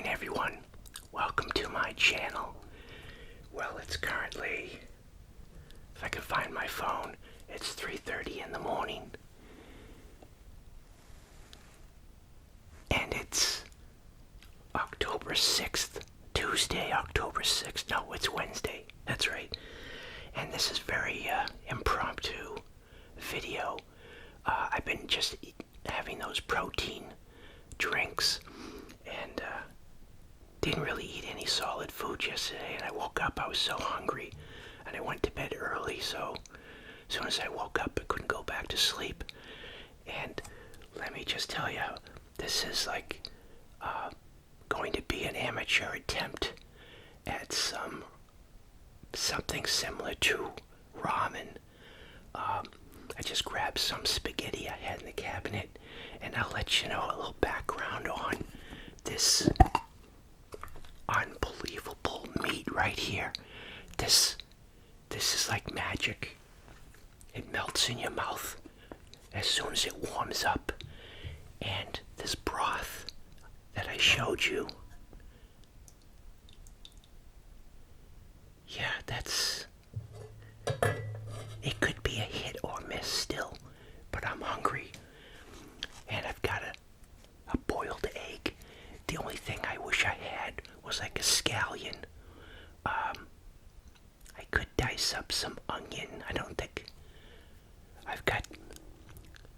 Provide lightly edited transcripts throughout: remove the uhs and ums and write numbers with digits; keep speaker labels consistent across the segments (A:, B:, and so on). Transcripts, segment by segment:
A: morning, everyone. Welcome to my channel. Well, it's currently, if I can find my phone, it's 3:30 in the morning. And it's October 6th, Tuesday, October 6th. No, it's Wednesday. That's right. And this is very impromptu video. I've been just having those protein drinks and didn't really eat any solid food yesterday, and I woke up, I was so hungry, and I went to bed early, so as soon as I woke up I couldn't go back to sleep. And let me just tell you, this is like going to be an amateur attempt at something similar to ramen. I just grabbed some spaghetti I had in the cabinet, and I'll let you know a little background on this unbelievable meat right here. This is like magic. It melts in your mouth as soon as it warms up. And this broth that I showed you, yeah, it could be a hit or miss still, but I'm hungry. And I've got a boiled egg. The only thing I wish I had was like a scallion. I could dice up some onion.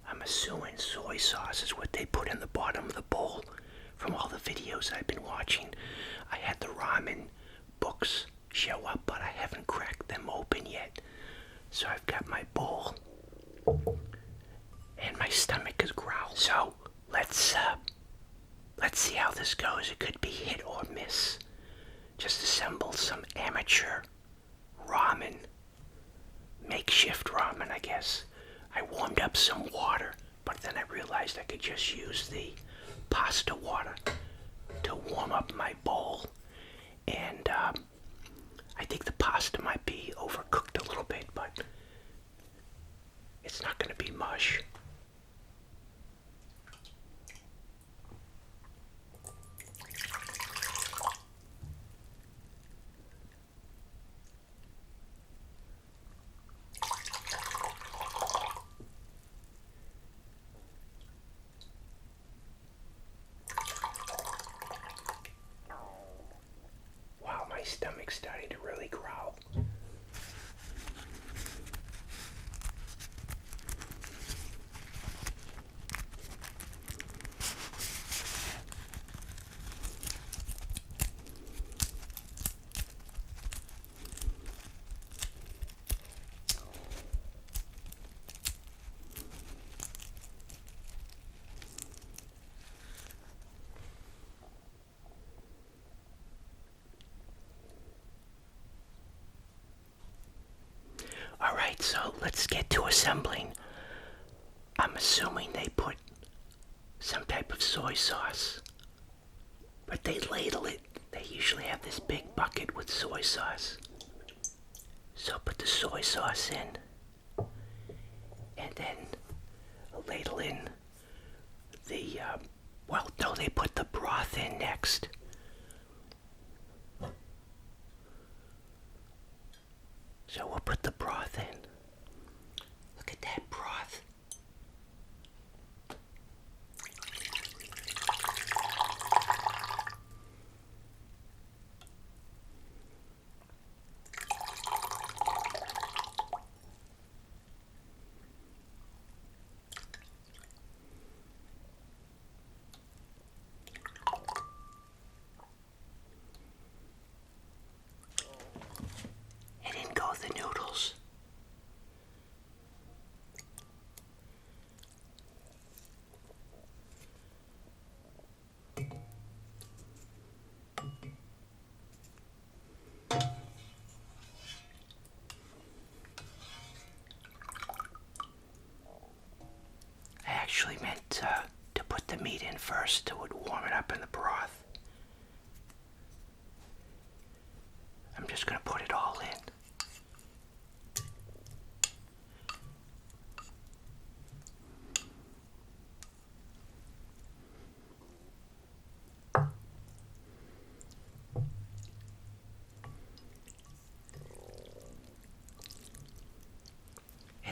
A: I'm assuming soy sauce is what they put in the bottom of the bowl from all the videos I've been watching. I had the ramen books show up, but I haven't cracked them open yet. So I've got my bowl, and my stomach is growling. So let's see how this goes. It could be hit or miss. Just assemble some amateur ramen, makeshift ramen, I guess. I warmed up some water, but then I realized I could just use the pasta water to warm up my bowl. And I think the pasta might be overcooked a little bit, but it's not going to be mush. Wow, my stomach's starting to really growl. Alright, so let's get to assembling. I'm assuming they put some type of soy sauce, but they ladle it. They usually have this big bucket with soy sauce. So put the soy sauce in, and then ladle in the, they put the broth in next. So we'll put the broth in. Look at that broth. And in go the noodles. I actually meant to put the meat in first. It would warm it up in the broth. I'm just going to put it all in.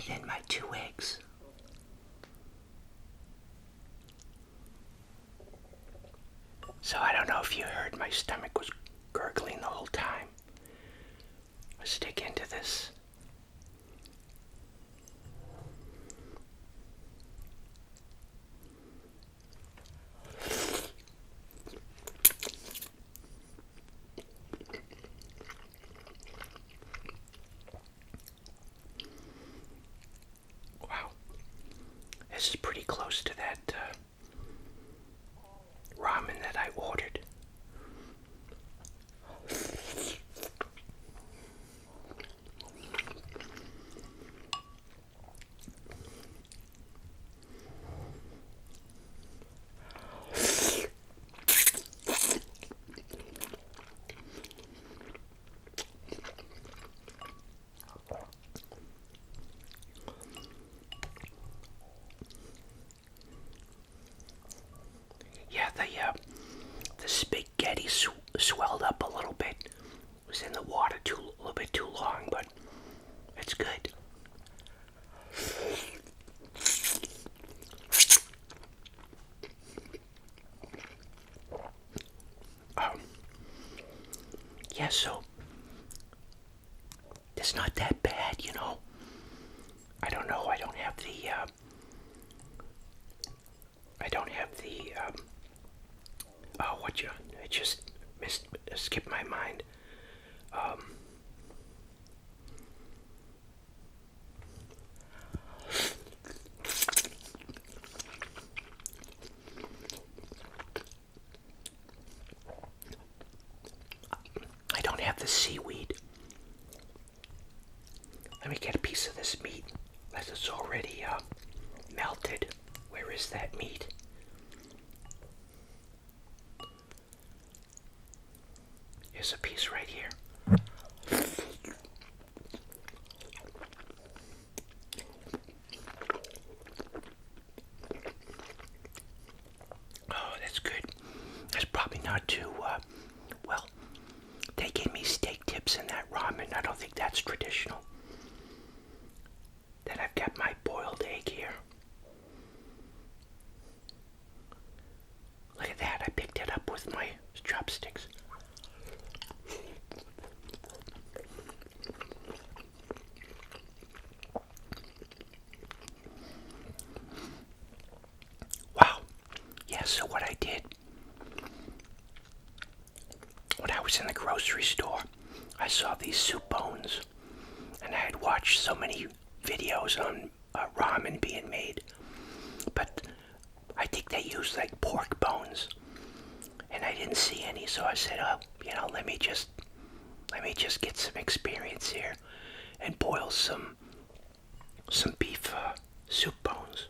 A: and then my 2 eggs. So I don't know if you heard, my stomach was gurgling the whole time. Let's dig into this. Wow. This is pretty close to that ramen that I ordered. Yeah, the spaghetti swelled up a little bit. It was in the water a little bit too long, but it's good. Yeah, so it's not that bad, you know. I don't know. I don't have the. I just skipped my mind. I don't have the seaweed. Let me get a piece of this meat, as it's already melted. Where is that meat? Here's a piece right here. Oh, that's good. That's probably not too, well, they gave me steak tips in that ramen. I don't think that's traditional. Then I've got my boiled egg here. Look at that, I picked it up with my chopsticks. Wow. Yeah, so what I did, when I was in the grocery store, I saw these soup bones, and I had watched so many videos on ramen being made, but I think they use like pork bones, and I didn't see any, so I said, oh, let me just get some experience here and boil some beef soup bones.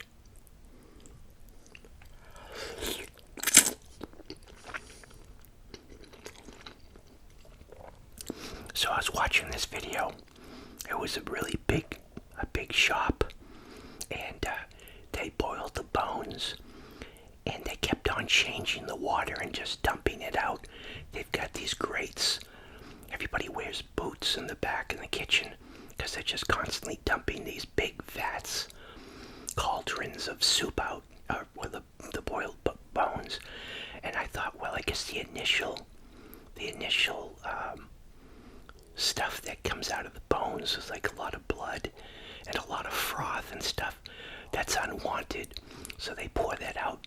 A: So I was watching this video. It was a big shop, and they boiled the bones, and they kept on changing the water and just dumping it out. They've got these grates. Everybody wears boots in the back in the kitchen because they're just constantly dumping these big vats, cauldrons of soup out with the boiled bones. And I thought, well, I guess the initial stuff that comes out of the bones is like a lot of blood and a lot of froth and stuff. That's unwanted. So they pour that out,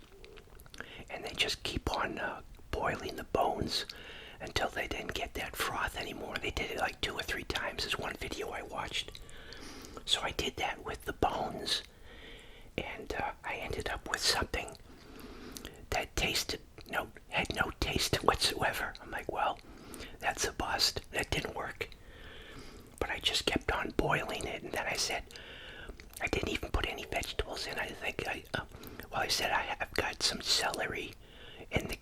A: and they just keep on boiling the bones until they didn't get that froth anymore. They did it like 2 or 3 times. There's one video I watched. So I did that with the bones, and I ended up with something that had no taste whatsoever. I'm like, well, that's a bust. That didn't work. But I just kept on boiling it, and then I said, I didn't even put any vegetables in. I think I said I've got some celery in the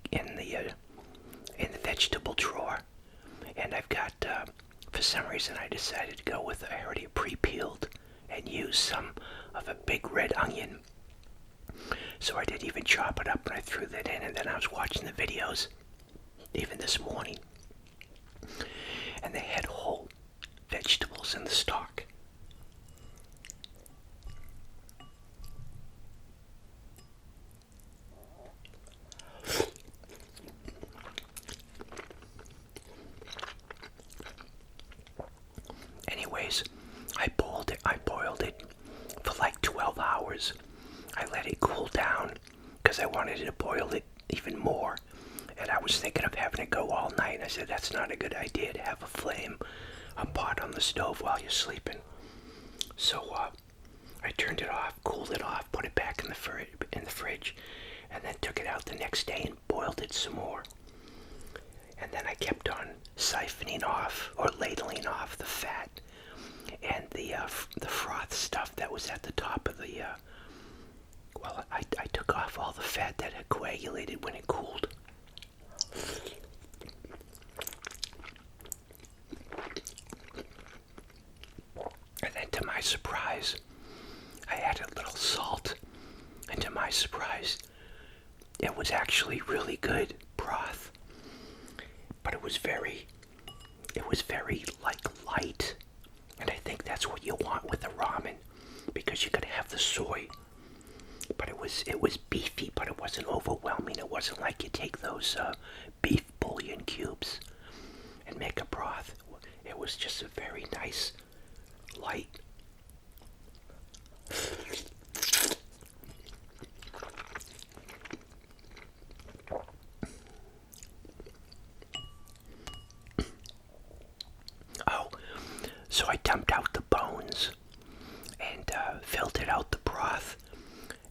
A: vegetable drawer, and I've got for some reason I decided to go with, I already pre-peeled and use some of a big red onion. So I didn't even chop it up, and I threw that in, and then I was watching the videos even this morning, and they had whole vegetables in the stock. anyways, I boiled it for like 12 hours. I let it cool down because I wanted to boil it even more. And I was thinking of having it go all night. I said, that's not a good idea to have a pot on the stove while you're sleeping. So I turned it off, cooled it off, put it back in the fridge, and then took it out the next day and boiled it some more. And then I kept on siphoning off or ladling off the fat and the froth stuff that was at the top of the. I took off all the fat that had coagulated when it cooled. And then to my surprise, I added a little salt. And to my surprise, it was actually really good broth. But it was very like light. And I think that's what you want with the ramen, because you could have the soy. But it was beefy, but it wasn't overwhelming. It wasn't like you take those beef bouillon cubes and make a broth. It was just a very nice, light. Oh, so I dumped out the bones and filtered out the broth.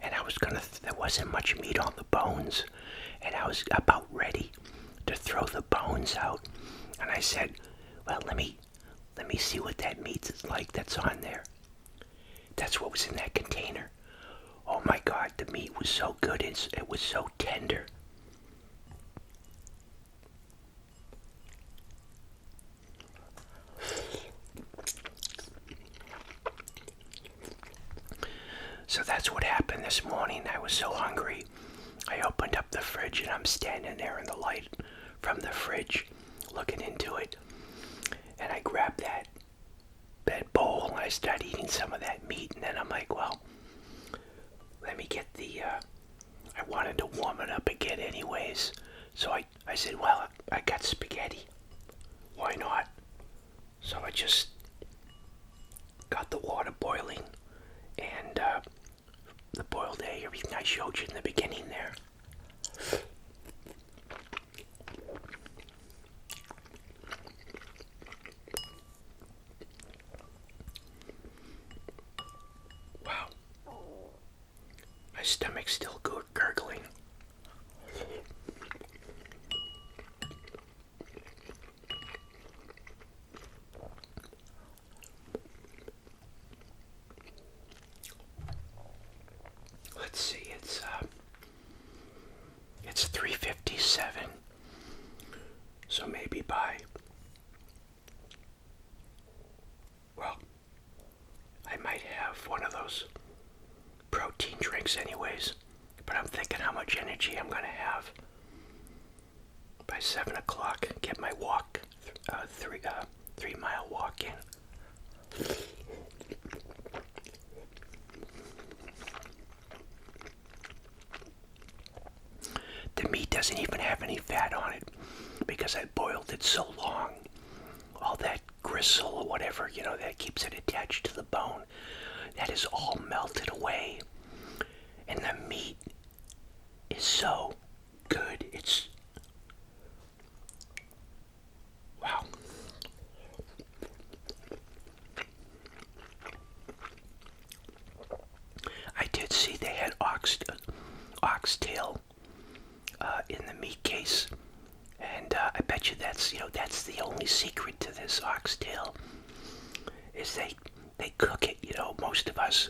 A: And there wasn't much meat on the bones, and I was about ready to throw the bones out. And I said, well, let me see what that meat is like that's on there. That's what was in that container. Oh my God, the meat was so good. It was so tender. So that's what happened this morning. I was so hungry. I opened up the fridge and I'm standing there in the light from the fridge looking into it. And I grabbed that bowl and I started eating some of that meat. And then I'm like, well, let me get I wanted to warm it up again anyways. So I said, well, I got spaghetti. Why not? So I just got the water boiling and the boiled egg, everything I showed you in the beginning there. Wow. My stomach's still gurgling. Let's see, it's 3:57. So maybe I might have one of those protein drinks anyways. But I'm thinking how much energy I'm gonna have by 7 o'clock. Get my walk, 3-mile walk in. The meat doesn't even have any fat on it because I boiled it so long. All that gristle or whatever, that keeps it attached to the bone, that is all melted away. And the meat is so good. Wow. I did see they had oxtail in the meat case, and I bet you that's the only secret to this oxtail is they cook it. Most of us,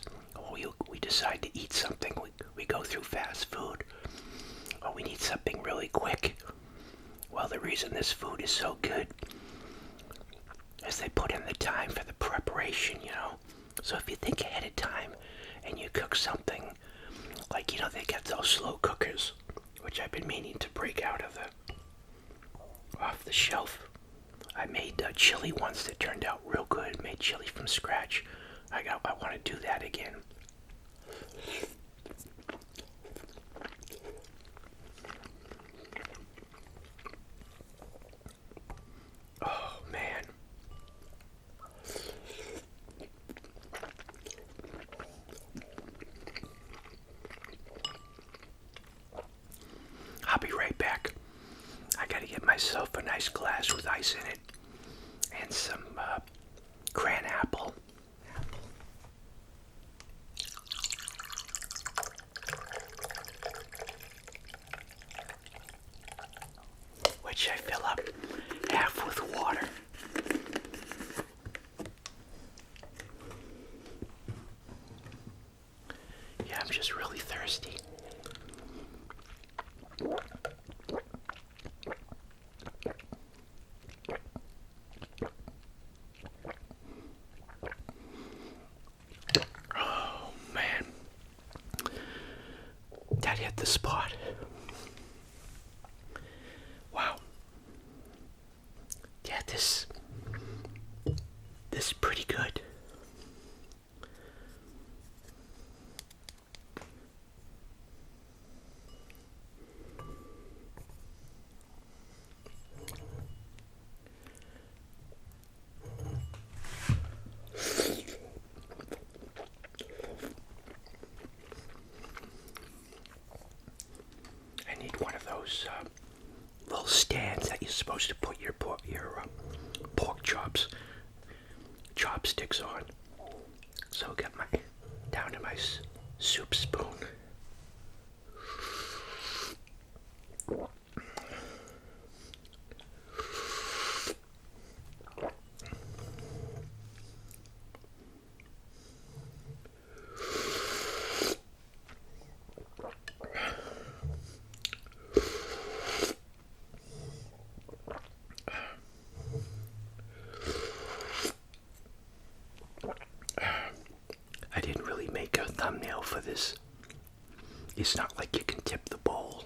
A: we decide to eat something, we go through fast food, or we need something really quick. Well, the reason this food is so good is they put in the time for the preparation. So if you think ahead of time and you cook something, like they get those slow cookers, which I've been meaning to break out of off the shelf. I made chili once that turned out real good. Made chili from scratch. I want to do that again. Oh man. fries in it, and some cran apple. Which I fill up half with water. Yeah, I'm just really thirsty. Oh man, that hit the spot. Wow. Yeah, this is pretty good. I need one of those little stands that you're supposed to put your pork chopsticks on. So I'll get my down to my soup spoon. I didn't really make a thumbnail for this. It's not like you can tip the bowl.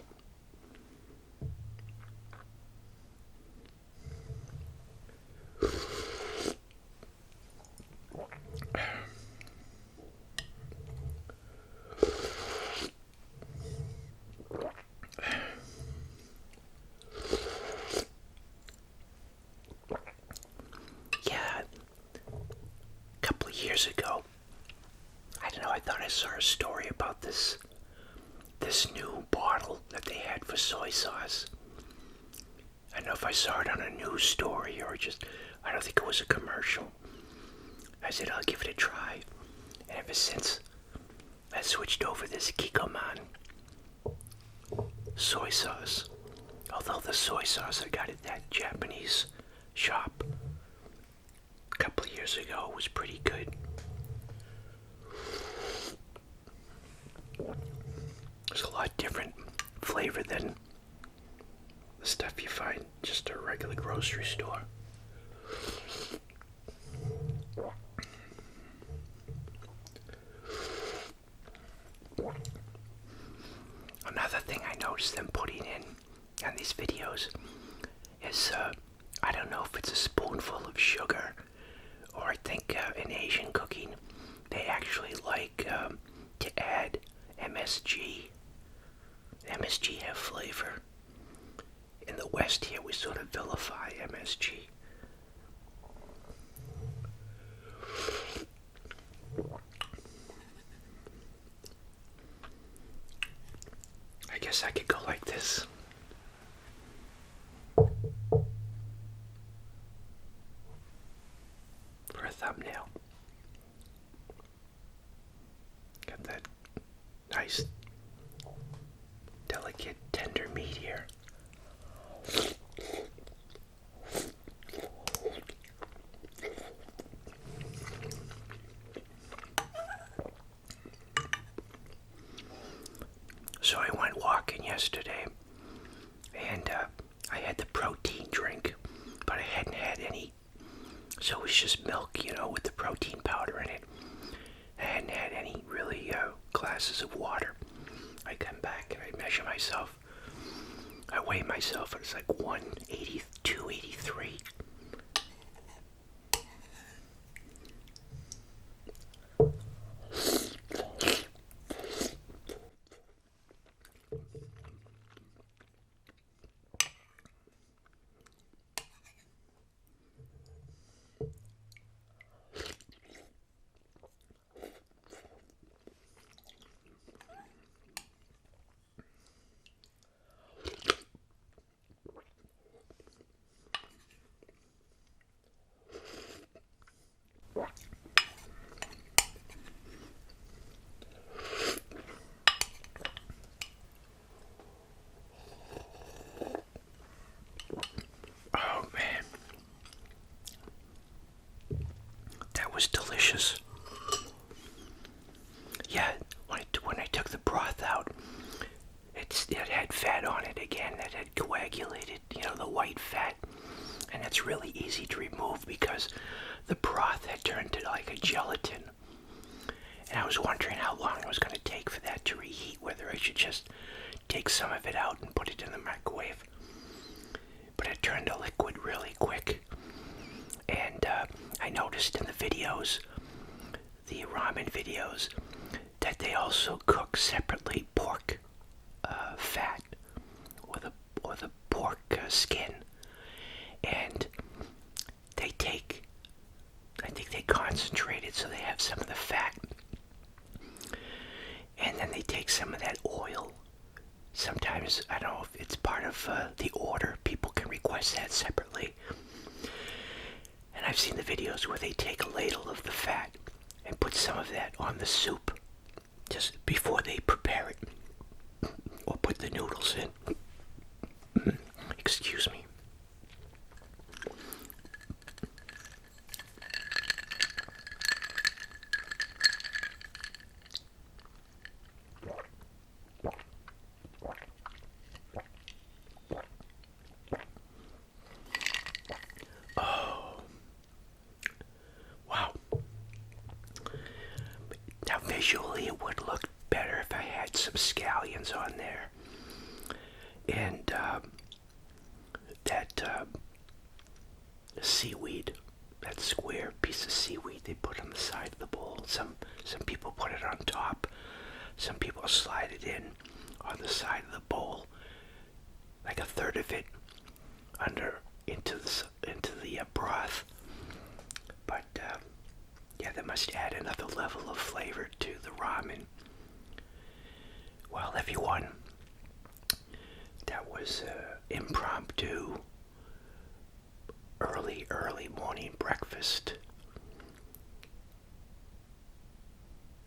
A: Yeah, a couple of years ago, I don't know, I thought I saw a story about this new bottle that they had for soy sauce. I don't know if I saw it on a news story or just, I don't think it was a commercial. I said, I'll give it a try. And ever since, I switched over this Kikkoman soy sauce. Although the soy sauce I got at that Japanese shop a couple of years ago was pretty good. It's a lot different flavor than the stuff you find just at a regular grocery store. Another thing I noticed them putting in these videos is, I don't know if it's a spoonful of sugar, or I think in Asian cooking, they actually like to add MSG. MSG have flavor. In the West here, we sort of vilify MSG. I guess I could go like this. For a thumbnail. Got that nice, delicate, tender meat here. So I went walking yesterday, and I had the protein drink, but I hadn't had any. So it was just milk, with the protein powder in it. I hadn't had any really glasses of water. I come back and I measure myself. I weigh myself, and it's like 182, 83. Oh man, that was delicious. Yeah, when I took the broth out, it had fat on it again that had coagulated, the white fat. And it's really easy to remove because the broth had turned to like a gelatin. And I was wondering how long it was going to take for that to reheat, whether I should just take some of it out and put it in the microwave. But it turned to liquid really quick. And I noticed in the videos, the ramen videos, that they also cook separately pork fat or the pork skin. And I think they concentrate it so they have some of the fat. And then they take some of that oil. Sometimes, I don't know if it's part of the order, people can request that separately. And I've seen the videos where they take a ladle of the fat and put some of that on the soup just before they prepare it. Or put the noodles in. Excuse me. Now visually it would look better if I had some scallions on there. And that seaweed, that square piece of seaweed they put on the side of the bowl. Some people put it on top. Some people slide it in on the side of the bowl, like a third of it into the broth. But yeah, that must add another level of flavor to the ramen. Well, everyone, that was impromptu early morning breakfast.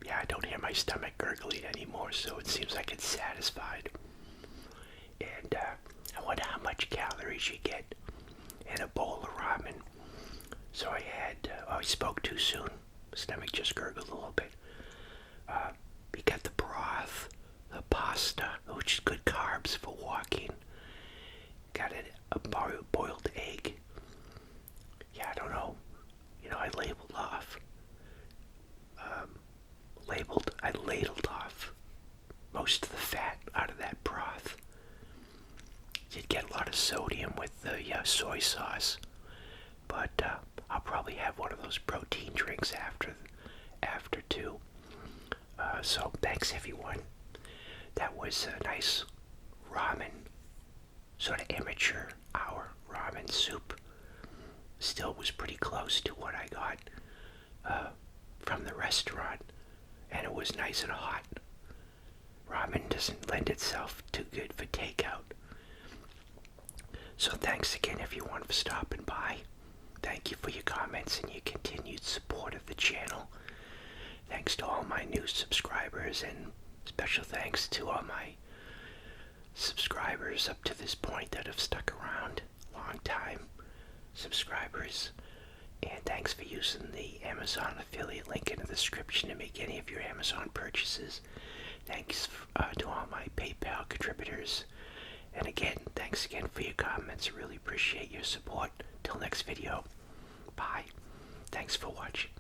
A: Yeah, I don't hear my stomach gurgling anymore, so it seems like it's satisfied. And I wonder how much calories you get in a bowl of ramen. So I spoke too soon. Stomach just gurgled a little bit. We got the broth, the pasta, which is good carbs for walking. Got a boiled egg. Yeah, I don't know. I labeled off. I ladled off most of the fat out of that broth. Did get a lot of sodium with the soy sauce, but I'll probably have one of those protein drinks after too. So thanks everyone. That was a nice ramen, sort of amateur hour ramen soup. Still was pretty close to what I got from the restaurant, and it was nice and hot. Ramen doesn't lend itself too good for takeout. So thanks again everyone for stopping by. Thank you for your comments and your continued support of the channel. Thanks to all my new subscribers, and special thanks to all my subscribers up to this point that have stuck around. Long time subscribers. And thanks for using the Amazon affiliate link in the description to make any of your Amazon purchases. Thanks to all my PayPal contributors. And again, thanks again for your comments. I really appreciate your support. Till next video. Bye. Thanks for watching.